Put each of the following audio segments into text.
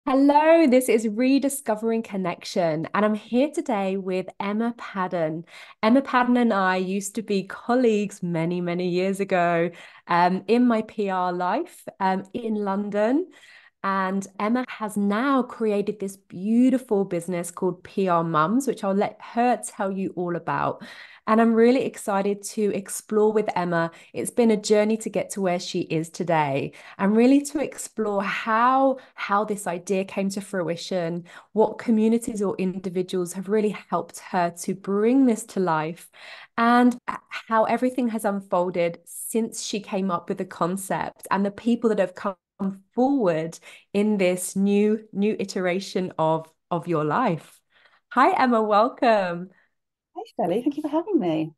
Hello, this is Rediscovering Connection, and I'm here today with Emma Padden. Emma Padden and I used to be colleagues many, many years ago in my PR life in London. And Emma has now created this beautiful business called PR Mums, which I'll let her tell you all about. And I'm really excited to explore with Emma. It's been a journey to get to where she is today and really to explore how this idea came to fruition, what communities or individuals have really helped her to bring this to life, and how everything has unfolded since she came up with the concept and the people that have come forward in this new iteration of your life. Hi Emma, welcome. Hi, Shelley. Thank you for having me.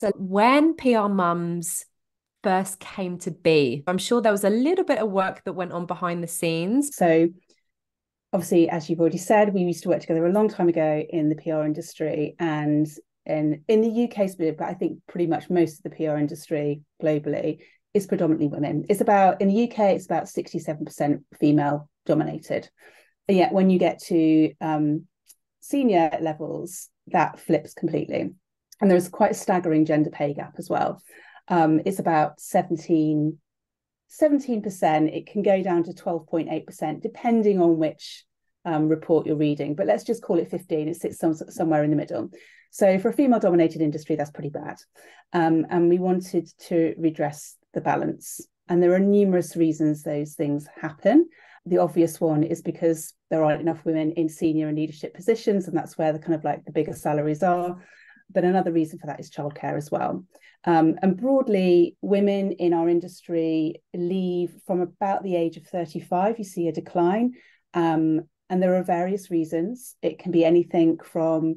So when PR Mums first came to be, I'm sure there was a little bit of work that went on behind the scenes. So, obviously, as you've already said, we used to work together a long time ago in the PR industry and in the UK, but I think pretty much most of the PR industry globally is predominantly women. It's about, in the UK, it's about 67% female dominated. And yet, when you get to senior levels, that flips completely. And there's quite a staggering gender pay gap as well. It's about 17%. It can go down to 12.8%, depending on which report you're reading. But let's just call it 15. It sits somewhere in the middle. So for a female-dominated industry, that's pretty bad. And we wanted to redress the balance. And there are numerous reasons those things happen. The obvious one is because there aren't enough women in senior and leadership positions, and that's where the kind of like the bigger salaries are. But another reason for that is childcare as well. And broadly, women in our industry leave from about the age of 35. You see a decline. And there are various reasons. It can be anything from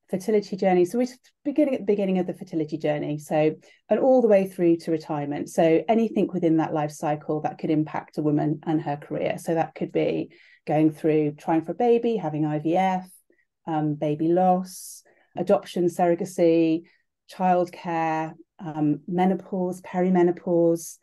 fertility journey. So we're beginning at the beginning of the fertility journey. So, and all the way through to retirement. So anything within that life cycle that could impact a woman and her career. So that could be going through trying for a baby, having IVF, baby loss, adoption, surrogacy, childcare, menopause, perimenopause.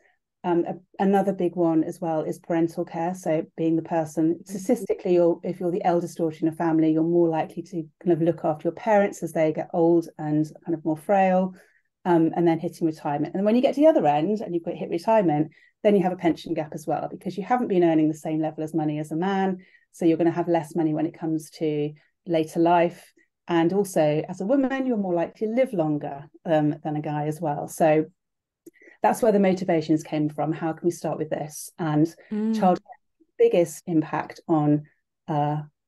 Another big one as well is parental care. So being the person, statistically, or if you're the eldest daughter in a family, you're more likely to kind of look after your parents as they get old and kind of more frail, and then hitting retirement. And when you get to the other end and you've got hit retirement, then you have a pension gap as well, because you haven't been earning the same level of money as a man. So you're going to have less money when it comes to later life. And also, as a woman, you're more likely to live longer than a guy as well. So that's where the motivations came from. How can we start with this? And Mm. childcare, biggest impact on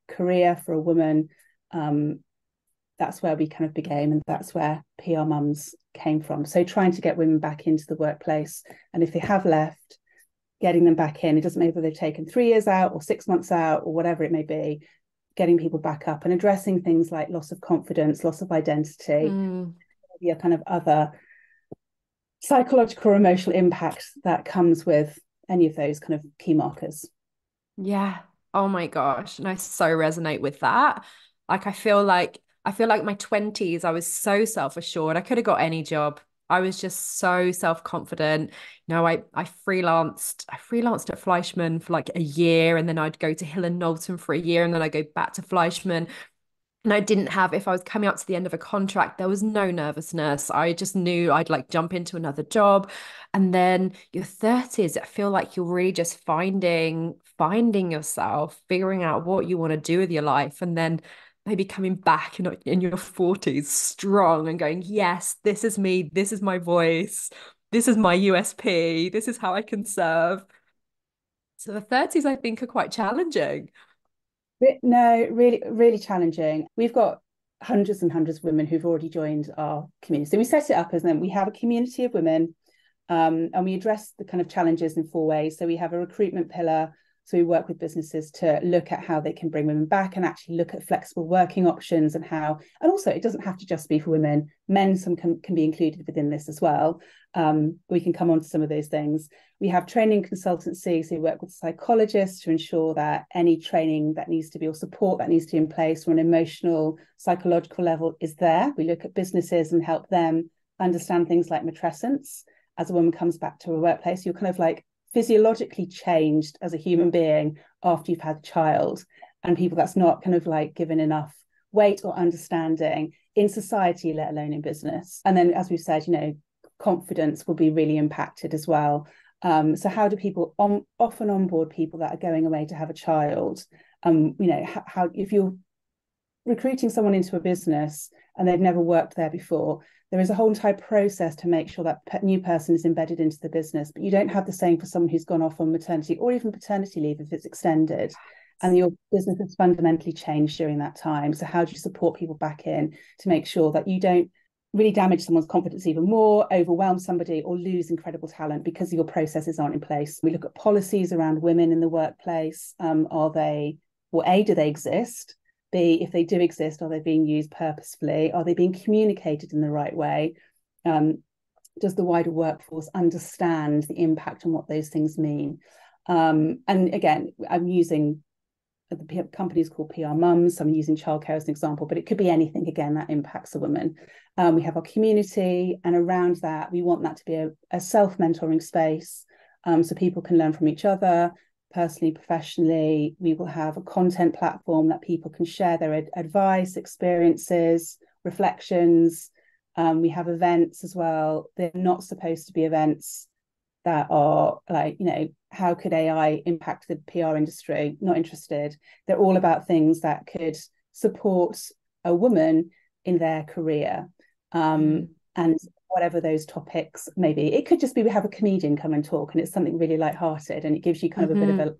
career for a woman. That's where we kind of began, and that's where PR Mums came from. So trying to get women back into the workplace, and if they have left, getting them back in. It doesn't matter whether they've taken 3 years out or 6 months out or whatever it may be, getting people back up and addressing things like loss of confidence, loss of identity, Mm. the kind of other psychological or emotional impact that comes with any of those kind of key markers. Yeah. Oh my gosh. And I so resonate with that. Like I feel like my 20s, I was so self-assured. I could have got any job. I was just so self-confident. I freelanced at Fleischmann for like a year, and then I'd go to Hill and Knowlton for a year, and then I go back to Fleischmann. And I didn't have, if I was coming up to the end of a contract, there was no nervousness. I just knew I'd like jump into another job. And then your 30s, I feel like you're really just finding yourself, figuring out what you want to do with your life. And then maybe coming back in your 40s strong and going, yes, this is me. This is my voice. This is my USP. This is how I can serve. So the 30s, I think, are quite challenging. No, really, really challenging. We've got hundreds and hundreds of women who've already joined our community. So we set it up as then we have a community of women, and we address the kind of challenges in 4 ways. So we have a recruitment pillar. So we work with businesses to look at how they can bring women back and actually look at flexible working options and how, and also it doesn't have to just be for women, men some can be included within this as well. We can come on to some of those things. We have training consultancy, so we work with psychologists to ensure that any training that needs to be or support that needs to be in place from an emotional, psychological level is there. We look at businesses and help them understand things like matrescence. As a woman comes back to a workplace, you're kind of like physiologically changed as a human being after you've had a child, and people that's not kind of like given enough weight or understanding in society, let alone in business. And then, as we've said, confidence will be really impacted as well. So how do people often onboard people that are going away to have a child? How if you're recruiting someone into a business and they've never worked there before, there is a whole entire process to make sure that new person is embedded into the business. But you don't have the same for someone who's gone off on maternity or even paternity leave if it's extended, and your business has fundamentally changed during that time. So how do you support people back in to make sure that you don't really damage someone's confidence even more, overwhelm somebody, or lose incredible talent because your processes aren't in place? We look at policies around women in the workplace. Are they, well, A, do they exist? B, if they do exist, are they being used purposefully? Are they being communicated in the right way? Does the wider workforce understand the impact on what those things mean? And again, I'm using the company's called PR Mums, so I'm using childcare as an example, but it could be anything, again, that impacts a woman. We have our community, and around that, we want that to be a self-mentoring space, so people can learn from each other, personally, professionally. We will have a content platform that people can share their advice, experiences, reflections. We have events as well. They're not supposed to be events that are like, how could AI impact the PR industry? Not interested. They're all about things that could support a woman in their career. And whatever those topics may be. It could just be we have a comedian come and talk, and it's something really lighthearted, and it gives you kind of a bit of a,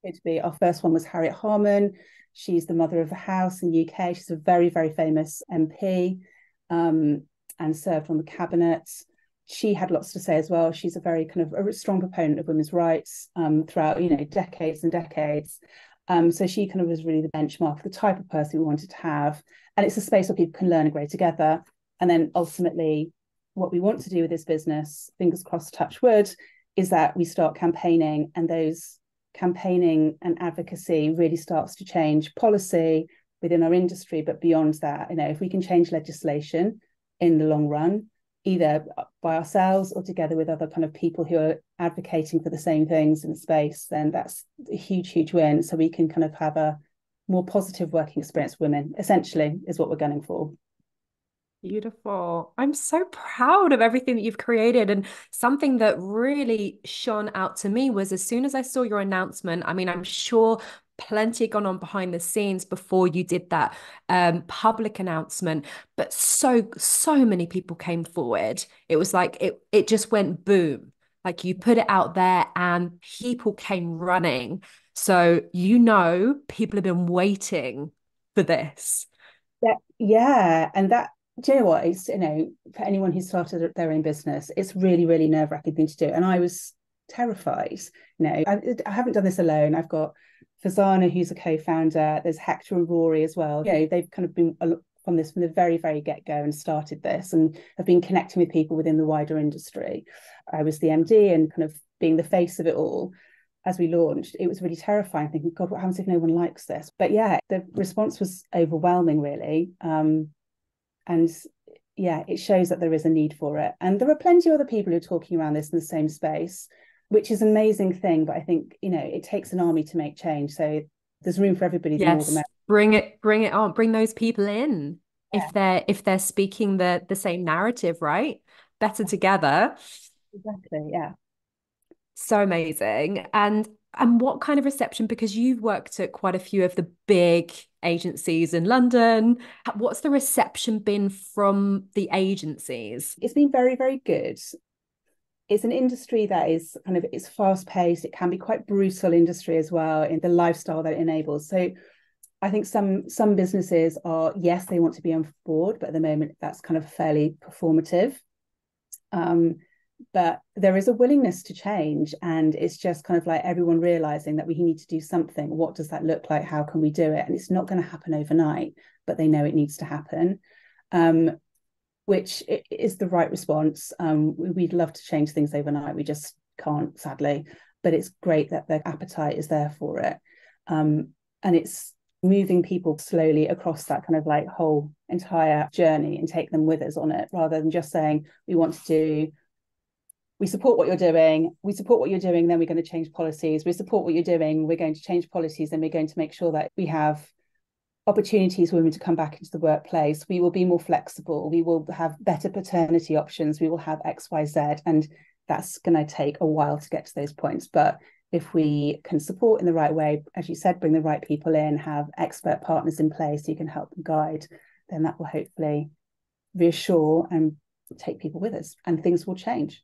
it'd be, our first one was Harriet Harman. She's the mother of the house in the UK. She's a very, very famous MP, and served on the cabinet. She had lots to say as well. She's a very kind of a strong proponent of women's rights throughout, decades and decades. So she kind of was really the benchmark for the type of person we wanted to have. And it's a space where people can learn and grow together. And then ultimately, what we want to do with this business, fingers crossed, touch wood, is that we start campaigning, and those campaigning and advocacy really starts to change policy within our industry. But beyond that, if we can change legislation in the long run, either by ourselves or together with other kind of people who are advocating for the same things in the space, then that's a huge, huge win. So we can kind of have a more positive working experience for women, essentially, is what we're gunning for. Beautiful. I'm so proud of everything that you've created. And something that really shone out to me was, as soon as I saw your announcement, I mean, I'm sure plenty gone on behind the scenes before you did that public announcement, but so many people came forward. It was like it just went boom. Like, you put it out there and people came running. So people have been waiting for this. Yeah. And that, do you know what? It's, for anyone who started their own business, it's really, really nerve-wracking thing to do. And I was terrified. I haven't done this alone. I've got Fazana, who's a co-founder. There's Hector and Rory as well. They've kind of been from this from the very, very get-go and started this, and have been connecting with people within the wider industry. I was the MD and kind of being the face of it all. As we launched, it was really terrifying, thinking, God, what happens if no one likes this? But yeah, the response was overwhelming, really. And yeah, it shows that there is a need for it. And there are plenty of other people who are talking around this in the same space, which is an amazing thing. But I think, it takes an army to make change. So there's room for everybody. Yes, bring it on, bring those people in. Yeah. If they're speaking the same narrative, right? Better together. Exactly, yeah. So amazing. And what kind of reception, because you've worked at quite a few of the big agencies in London, what's the reception been from the agencies? It's been very, very good. It's an industry that is it's fast paced. It can be quite brutal industry as well in the lifestyle that it enables. So I think some businesses are, yes, they want to be on board, but at the moment that's kind of fairly performative. But there is a willingness to change, and it's just kind of like everyone realizing that we need to do something. What does that look like? How can we do it? And it's not going to happen overnight, but they know it needs to happen, which is the right response. We'd love to change things overnight. We just can't, sadly, but it's great that the appetite is there for it. And it's moving people slowly across that kind of like whole entire journey and take them with us on it, rather than just saying we want to do we support what you're doing, we support what you're doing, then we're going to change policies, we support what you're doing, we're going to change policies, then we're going to make sure that we have opportunities for women to come back into the workplace, we will be more flexible, we will have better paternity options, we will have XYZ. And that's going to take a while to get to those points. But if we can support in the right way, as you said, bring the right people in, have expert partners in place who can help and guide, then that will hopefully reassure and take people with us, and things will change.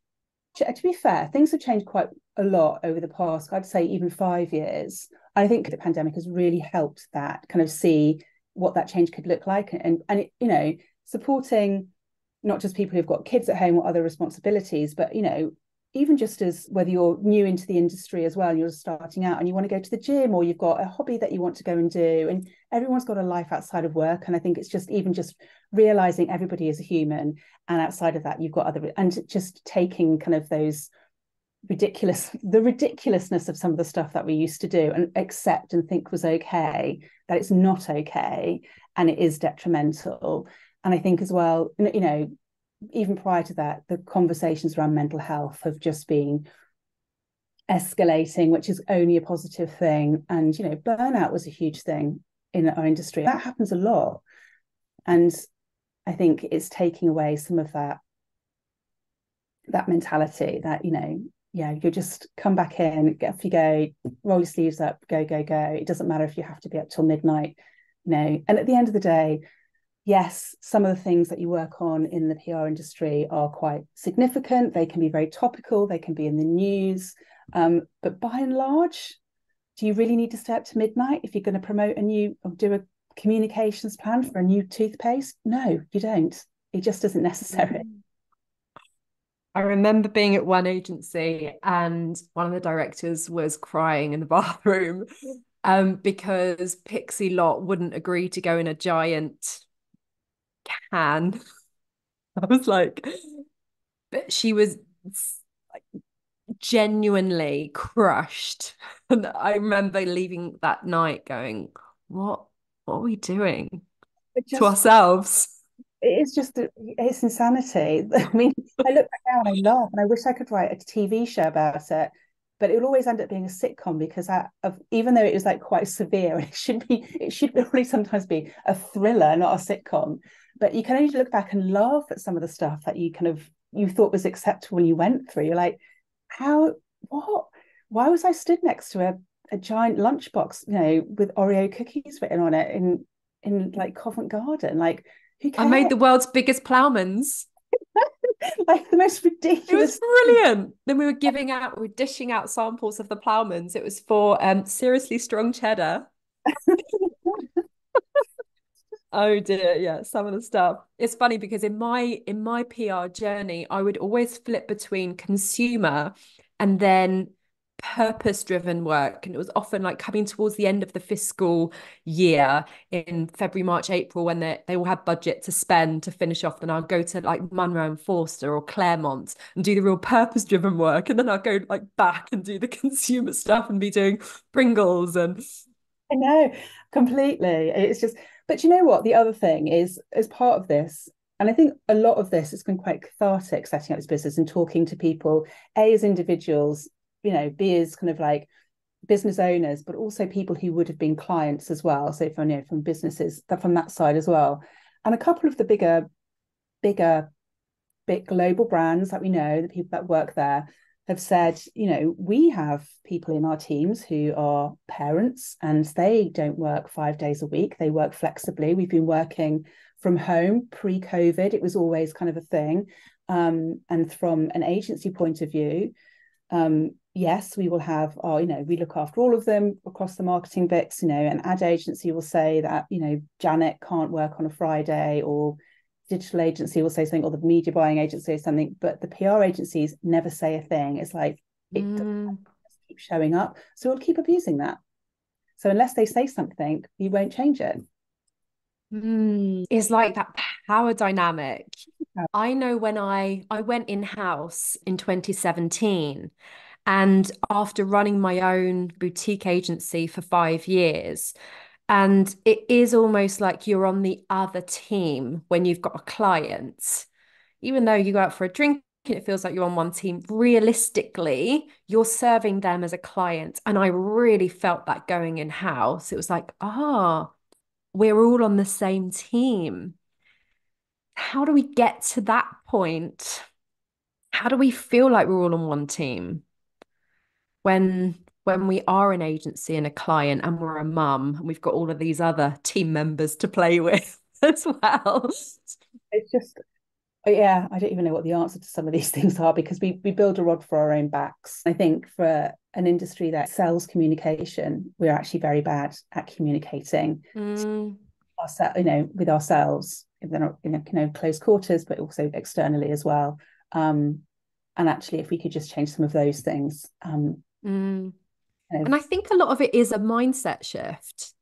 To be fair, things have changed quite a lot over the past, I'd say even 5 years. I think the pandemic has really helped that kind of see what that change could look like, and it, you know, supporting not just people who've got kids at home or other responsibilities, but, you know, even just as whether you're new into the industry as well, and you're starting out and you want to go to the gym, or you've got a hobby that you want to go and do, and everyone's got a life outside of work. And I think it's just even just realizing everybody is a human, and outside of that you've got other, and just taking kind of those the ridiculousness of some of the stuff that we used to do and accept and think was okay, that it's not okay and it is detrimental. And I think as well, you know, even prior to that, the conversations around mental health have just been escalating, which is only a positive thing. And, you know, burnout was a huge thing in our industry. That happens a lot. And I think it's taking away some of that mentality that, you know, yeah, you just come back in, get off you go, roll your sleeves up, go, go, go. It doesn't matter if you have to be up till midnight, you know. And at the end of the day, yes, some of the things that you work on in the PR industry are quite significant. They can be very topical. They can be in the news. But by and large, do you really need to stay up to midnight if you're going to promote a new, or do a communications plan for a new toothpaste? No, you don't. It just isn't necessary. I remember being at one agency and one of the directors was crying in the bathroom because Pixie Lot wouldn't agree to go in a giant can. I was like, but she was like genuinely crushed. And I remember leaving that night going, what are we doing It to just ourselves? it's just it's insanity. I mean, I look back now and I laugh, and I wish I could write a TV show about it, but it will always end up being a sitcom because even though it was like quite severe, it should really sometimes be a thriller, not a sitcom. But you can only look back and laugh at some of the stuff that you thought was acceptable when you went through. You're like, how, what, why was I stood next to a giant lunchbox, you know, with Oreo cookies written on it in like Covent Garden? Like, who I cares? made the world's biggest ploughmans. Like the most It was ridiculous. brilliant. Then we were dishing out samples of the ploughmans. It was for seriously strong cheddar. Oh dear, yeah, some of the stuff. It's funny because in my PR journey, I would always flip between consumer and then purpose-driven work. And it was often like coming towards the end of the fiscal year in February, March, April, when they all had budget to spend to finish off. Then I'll go to like Munro and Forster or Claremont and do the real purpose-driven work. And then I'll go like back and do the consumer stuff and be doing Pringles and I know, completely. It's just, but you know what? The other thing is, as part of this, and I think a lot of this has been quite cathartic setting up this business and talking to people, A, as individuals, you know, B, as kind of like business owners, but also people who would have been clients as well. So from, you know, from businesses, from that side as well. And a couple of the bigger, big global brands that we know, the people that work there, have said, you know, we have people in our teams who are parents and they don't work 5 days a week. They work flexibly. We've been working from home pre-COVID. It was always kind of a thing. And from an agency point of view, yes, we will have our, you know, we look after all of them across the marketing bits, you know, an ad agency will say that, you know, Janet can't work on a Friday, or digital agency will say something, or the media buying agency or something, but the PR agencies never say a thing. It's like it keeps showing up. So we'll keep abusing that. So unless they say something, you won't change it. It's like that power dynamic. I know when I went in-house in 2017, and after running my own boutique agency for 5 years, and it is almost like you're on the other team when you've got a client, even though you go out for a drink it feels like you're on one team. Realistically, you're serving them as a client. And I really felt that going in house. It was like, we're all on the same team. How do we get to that point? How do we feel like we're all on one team when we are an agency and a client and we're a mum and we've got all of these other team members to play with as well? It's just, yeah, I don't even know what the answer to some of these things are, because we build a rod for our own backs. I think for an industry that sells communication, we're actually very bad at communicating Mm, with ourselves, if they're not close quarters, but also externally as well. And actually, if we could just change some of those things, mm. kind And I think a lot of it is a mindset shift,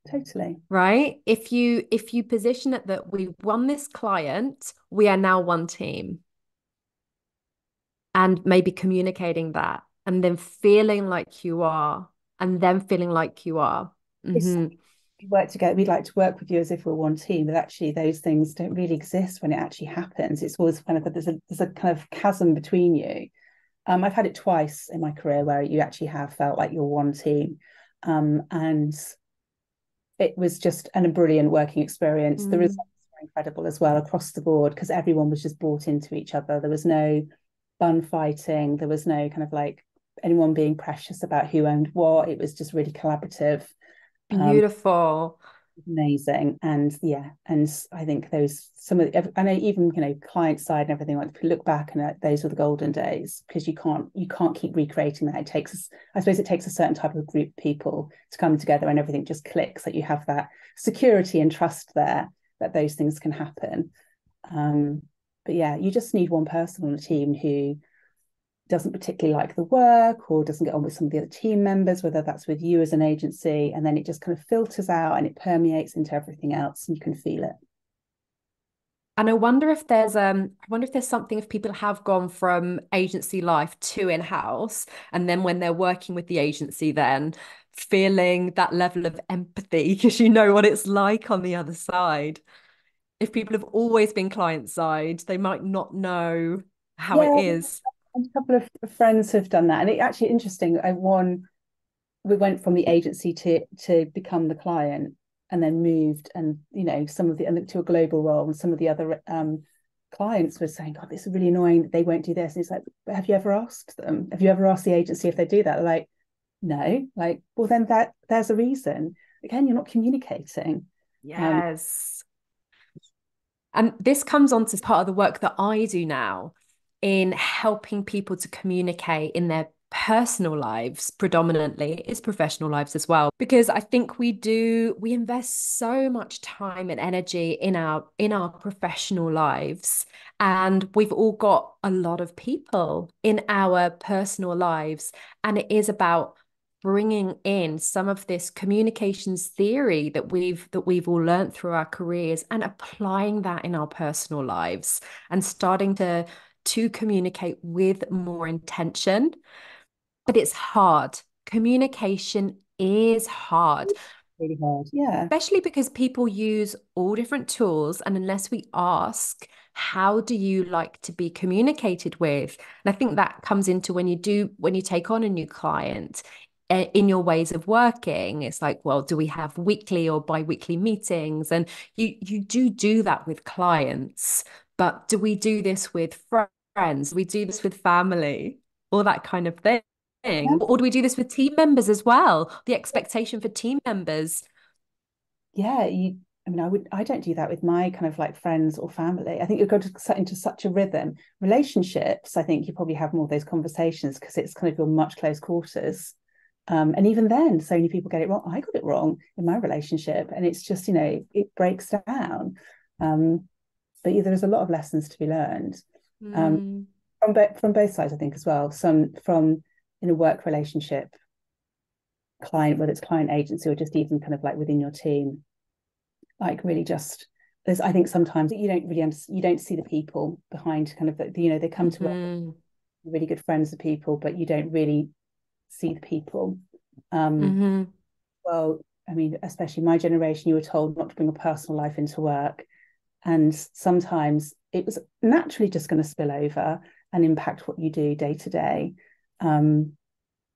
totally. right? If you position it that we won this client, we are now one team, and maybe communicating that and then feeling like you are, and then feeling like you are. It's, Hmm. we work together. We'd like to work with you as if we're one team, but actually, those things don't really exist when it actually happens. It's always kind of there's a kind of chasm between you. I've had it twice in my career where you actually have felt like you're one team, and it was just a brilliant working experience. The results Mm. were incredible as well across the board, because everyone was just bought into each other. There was no bun fighting. There was no kind of like anyone being precious about who owned what. It was just really collaborative. Um, Beautiful. Amazing. And yeah, and I think those some of the, I know, even client side and everything, like if you look back, and those were the golden days, because you can't keep recreating that. It takes, I suppose it takes a certain type of group of people to come together and everything just clicks, that you have that security and trust there that those things can happen. But yeah, you just need one person on a team who doesn't particularly like the work or doesn't get on with some of the other team members, whether that's with you as an agency, and then it just kind of filters out and it permeates into everything else, and you can feel it. And I wonder if there's something, if people have gone from agency life to in-house, and then when they're working with the agency, then feeling that level of empathy because you know what it's like on the other side. If people have always been client side, they might not know how it Yeah, is. a couple of friends have done that, and it actually interesting. We went from the agency to become the client, and then moved, and some of the to a global role, and some of the other clients were saying, God, this is really annoying that they won't do this. And it's like, but have you ever asked them? Have you ever asked the agency if they do that? They're like, no. Like, well, then there's a reason. Again, you're not communicating. um Yes. And this comes on to part of the work that I do now in helping people to communicate in their personal lives predominantly. It's professional lives as well, because I think we invest so much time and energy in our professional lives, and we've all got a lot of people in our personal lives, and it is about bringing in some of this communications theory that we've all learned through our careers and applying that in our personal lives and starting to communicate with more intention. But it's hard. Communication is hard, really hard. Yeah. especially because people use all different tools. And unless we ask, how do you like to be communicated with? And I think that comes into when you take on a new client in your ways of working. It's like, well, do we have weekly or bi-weekly meetings? And you do that with clients, but do we do this with friends? Do we do this with family? All that kind of thing. Yeah. Or do we do this with team members as well? The expectation for team members. Yeah, I mean, I don't do that with my kind of like friends or family. I think you're going to set into such a rhythm. Relationships, I think you probably have more of those conversations because it's kind of your much close quarters. And even then, so many people get it wrong. I got it wrong in my relationship, and it's just, it breaks down. But yeah, there's a lot of lessons to be learned, um, Mm, from both sides, I think, as well. Some from in a work relationship, client, whether it's client agency or just even kind of like within your team, like really just there's, I think sometimes you don't really you don't see the people behind kind of they come to work, mhm, really good friends of people, but you don't really see the people. um mhm. well, I mean, especially my generation, you were told not to bring a personal life into work, and sometimes it was naturally just going to spill over and impact what you do day to day. And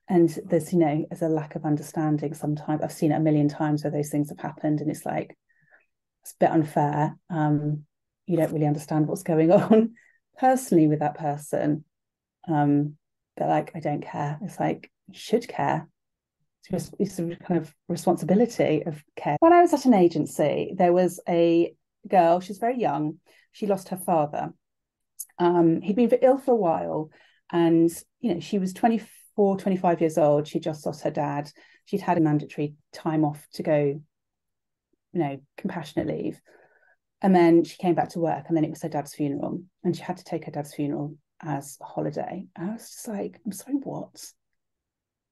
there's, there's a lack of understanding sometimes. I've seen it a million times where those things have happened, and it's like, it's a bit unfair. You don't really understand what's going on personally with that person. But like, I don't care. It's like, you should care. It's a kind of responsibility of care. When I was at an agency, there was a girl, she's very young. She lost her father. He'd been ill for a while, and she was 24, 25 years old. She just lost her dad. She'd had a mandatory time off to go, compassionate leave. And then she came back to work, and then it was her dad's funeral, and she had to take her dad's funeral as a holiday. And I was just like, I'm sorry, what?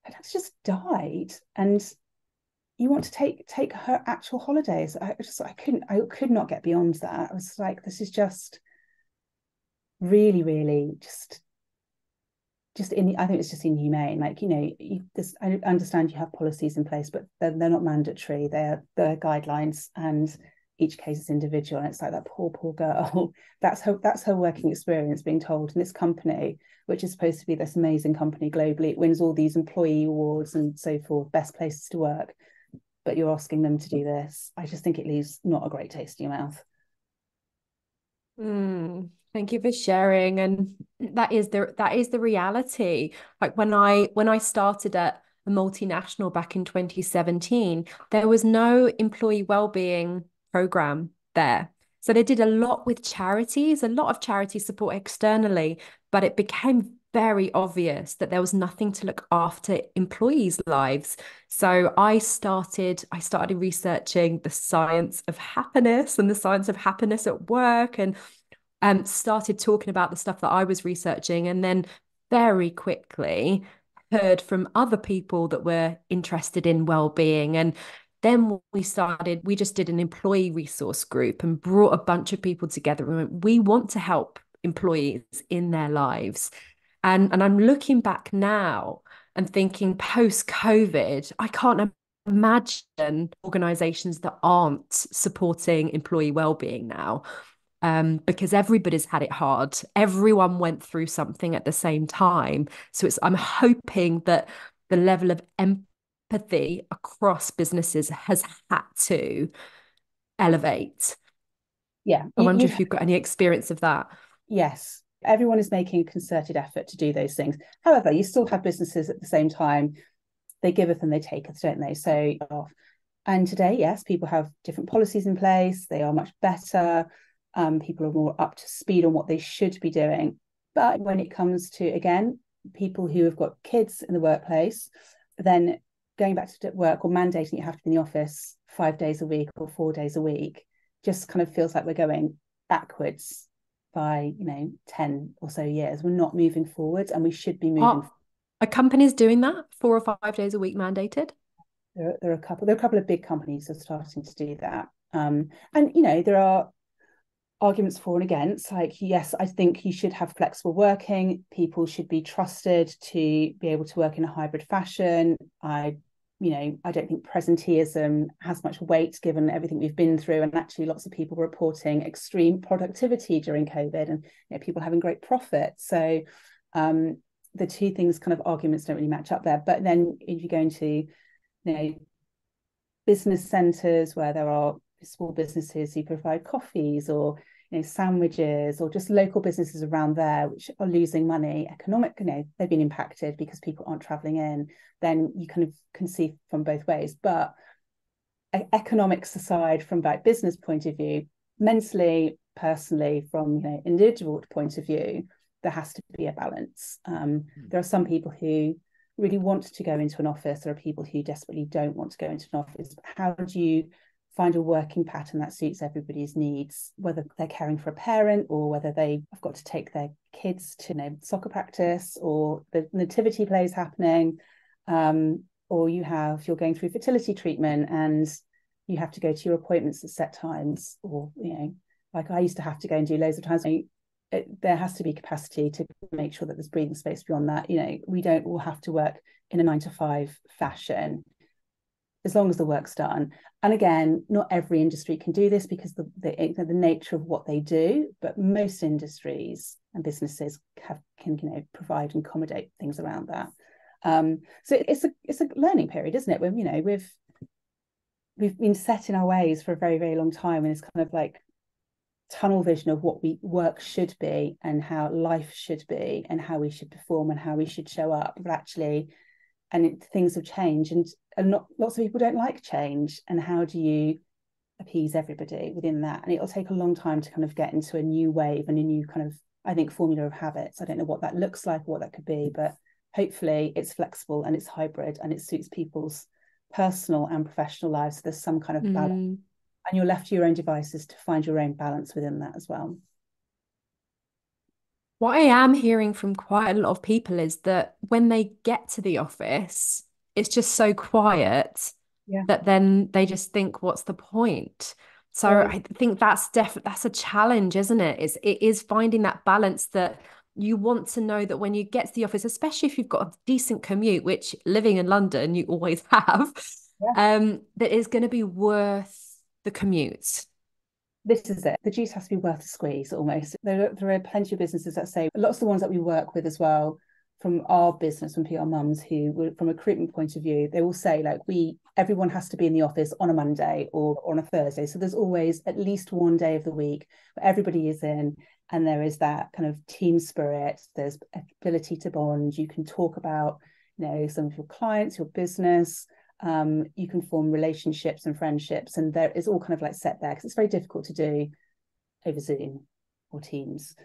Her dad's just died, and you want to take her actual holidays? I could not get beyond that. I was like, this is just really, really I think it's just inhumane. Like, I understand you have policies in place, but they're not mandatory. They're guidelines, and each case is individual. And it's like, that poor girl. That's her working experience, being told in this company, which is supposed to be this amazing company globally. It wins all these employee awards and so forth, best places to work. But you're asking them to do this. I just think it leaves not a great taste in your mouth. Thank you for sharing. And that is the reality. Like when I started at a multinational back in 2017, there was no employee well-being program there. So they did a lot with charities, a lot of charity support externally, but it became very obvious that there was nothing to look after employees' lives. So I started researching the science of happiness and the science of happiness at work, and started talking about the stuff that I was researching, and then very quickly heard from other people that were interested in well-being. And then we just did an employee resource group and brought a bunch of people together. We want to help employees in their lives. And I'm looking back now and thinking, post-COVID, I can't imagine organizations that aren't supporting employee well-being now. Because everybody's had it hard. Everyone went through something at the same time. So I'm hoping that the level of empathy across businesses has had to elevate. Yeah. I wonder if you've got any experience of that. Yes. Everyone is making a concerted effort to do those things. However, you still have businesses at the same time. They giveth and they taketh, don't they? So, and today, yes, people have different policies in place. They are much better. People are more up to speed on what they should be doing. But when it comes to, again, people who have got kids in the workplace, then going back to work or mandating you have to be in the office 5 days a week or 4 days a week just kind of feels like we're going backwards by 10 or so years. We're not moving forward, and we should be moving. Are companies doing that 4 or 5 days a week mandated? There are a couple of big companies that are starting to do that. And there are arguments for and against. Like, yes, I think you should have flexible working. People should be trusted to be able to work in a hybrid fashion. I don't think presenteeism has much weight given everything we've been through. And actually, lots of people were reporting extreme productivity during COVID, and people having great profit. So the two things, kind of arguments, don't really match up there. But then if you go into business centres where there are small businesses who provide coffees or sandwiches, or just local businesses around there which are losing money, they've been impacted because people aren't traveling in, then you kind of can see from both ways. But economics aside, from that business point of view, mentally, personally, from individual point of view, there has to be a balance. There are some people who really want to go into an office. There are people who desperately don't want to go into an office. But how do you find a working pattern that suits everybody's needs, whether they're caring for a parent or whether they have got to take their kids to soccer practice, or the nativity play is happening, or you're going through fertility treatment and you have to go to your appointments at set times, or like I used to have to go and do loads of times. There has to be capacity to make sure that there's breathing space beyond that. We don't all have to work in a 9 to 5 fashion. as long as the work's done. And again, not every industry can do this because the nature of what they do, but most industries and businesses can provide and accommodate things around that. So it's a learning period, isn't it? When we've been set in our ways for a very, very long time, and it's kind of like tunnel vision of what work should be and how life should be and how we should perform and how we should show up. But actually, things have changed, and not lots of people don't like change. And how do you appease everybody within that? And it'll take a long time to kind of get into a new wave and a new kind of, I think, formula of habits. I don't know what that looks like or what that could be, but hopefully it's flexible and it's hybrid and it suits people's personal and professional lives. So there's some kind of balance, and you're left to your own devices to find your own balance within that as well. What I am hearing from quite a lot of people is that when they get to the office, it's just so quiet Yeah. that then they just think, what's the point? So Yeah. I think that's a challenge, isn't it? It is finding that balance that you want to know that when you get to the office, especially if you've got a decent commute, which living in London, you always have, Yeah. that is going to be worth the commute. This is it. The juice has to be worth the squeeze almost. There are plenty of businesses that say, lots of the ones that we work with as well, from our business, from PR mums, who, from a recruitment point of view, they will say, like, everyone has to be in the office on a Monday or on a Thursday. So there's always at least one day of the week where everybody is in, and there is that kind of team spirit. There's ability to bond. You can talk about, some of your clients, your business. You can form relationships and friendships, and there is all kind of like set there, because it's very difficult to do over Zoom or Teams.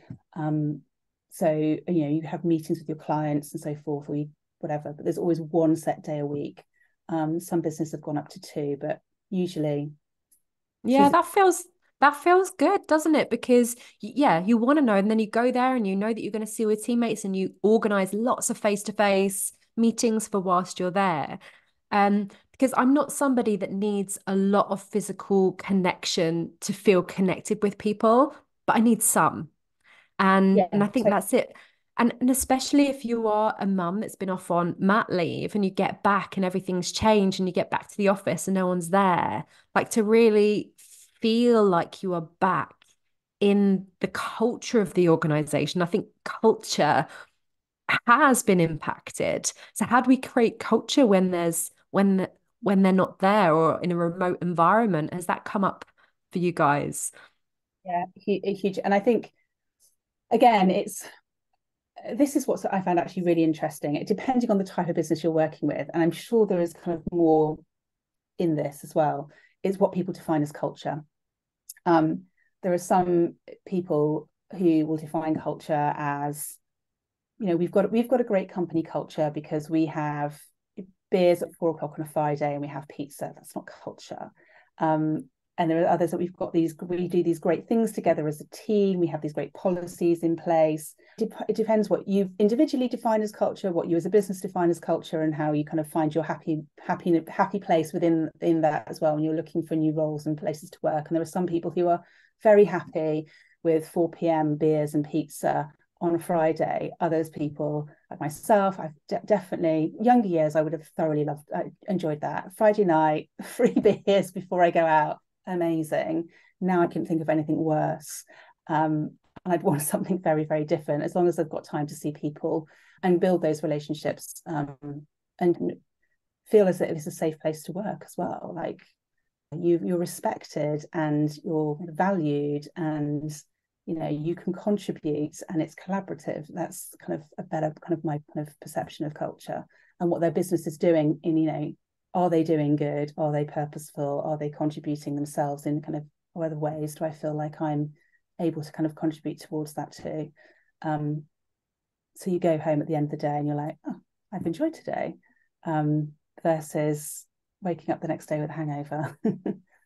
So you have meetings with your clients and so forth, or whatever, but there's always one set day a week. Some businesses have gone up to two, but usually Yeah, that feels good, doesn't it? Because yeah, you want to know, and then you go there and you know that you're going to see with teammates, and you organize lots of face-to-face meetings for whilst you're there. Because I'm not somebody that needs a lot of physical connection to feel connected with people, but I need some. And yeah. I think So that's it. And especially if you are a mum that's been off on mat leave and you get back and everything's changed and you get back to the office and no one's there, like to really feel like you are back in the culture of the organization. I think culture has been impacted. So how do we create culture when when they're not there or in a remote environment? Has that come up for you guys? yeah, huge. And I think, again, this is what I found actually really interesting. It depending on the type of business you're working with, and I'm sure there is kind of more in this as well, is what people define as culture. There are some people who will define culture as, we've got a great company culture because we have beers at 4 o'clock on a Friday and we have pizza. That's not culture. And there are others that we do these great things together as a team. We have these great policies in place. It depends what you individually define as culture, what you as a business define as culture, and how you kind of find your happy place within that as well when you're looking for new roles and places to work. And there are some people who are very happy with 4 p.m. beers and pizza on a Friday. Others people, like myself, I've definitely, younger years, I would have thoroughly enjoyed that. Friday night, free beers before I go out, amazing. Now I can think of anything worse. And I'd want something very, very different, as long as I've got time to see people and build those relationships, and feel as if it's a safe place to work as well. Like you're respected and you're valued, and you can contribute, and it's collaborative. That's kind of a better kind of my kind of perception of culture and what their business is doing in, are they doing good? Are they purposeful? Are they contributing themselves in kind of other ways? Do I feel like I'm able to kind of contribute towards that too? So you go home at the end of the day and you're like, oh, I've enjoyed today, versus waking up the next day with a hangover.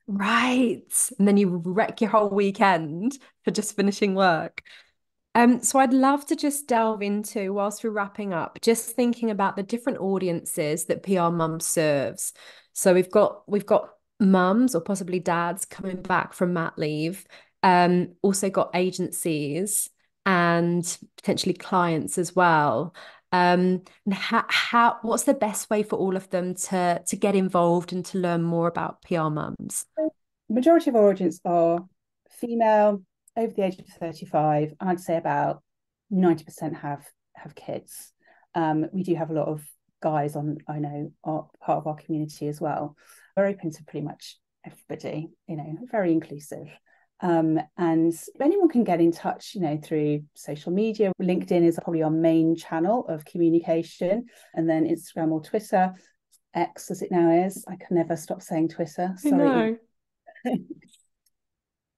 Right. And then you wreck your whole weekend for just finishing work. So I'd love to just delve into, whilst we're wrapping up, just thinking about the different audiences that PR Mum serves. So we've got mums or possibly dads coming back from mat leave, also got agencies and potentially clients as well. And what's the best way for all of them to get involved and to learn more about PR mums? Majority of our audience are female, over the age of 35. I'd say about 90% have kids. We do have a lot of guys on, I know, are part of our community as well. We're open to pretty much everybody, very inclusive. And anyone can get in touch, through social media. LinkedIn is probably our main channel of communication, and then Instagram or Twitter, X as it now is. I can never stop saying Twitter. I Sorry. know.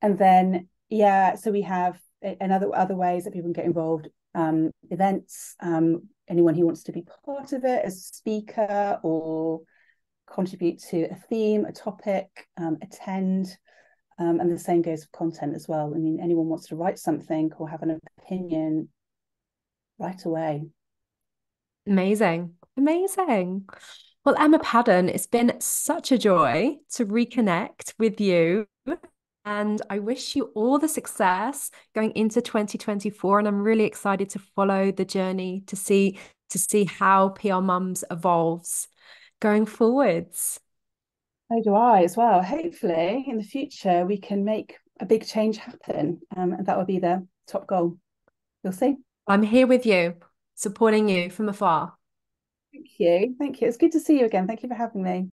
And then, yeah, so we have other ways that people can get involved. Events, anyone who wants to be part of it as a speaker or contribute to a theme, a topic, attend. And the same goes for content as well. I mean, anyone wants to write something or have an opinion, right away. Amazing. Amazing. Well, Emma Padden, it's been such a joy to reconnect with you. And I wish you all the success going into 2024. And I'm really excited to follow the journey to see how PR Mums evolves going forwards. So do I as well. Hopefully, in the future, we can make a big change happen. And that would be the top goal. We'll see. I'm here with you, supporting you from afar. Thank you. Thank you. It's good to see you again. Thank you for having me.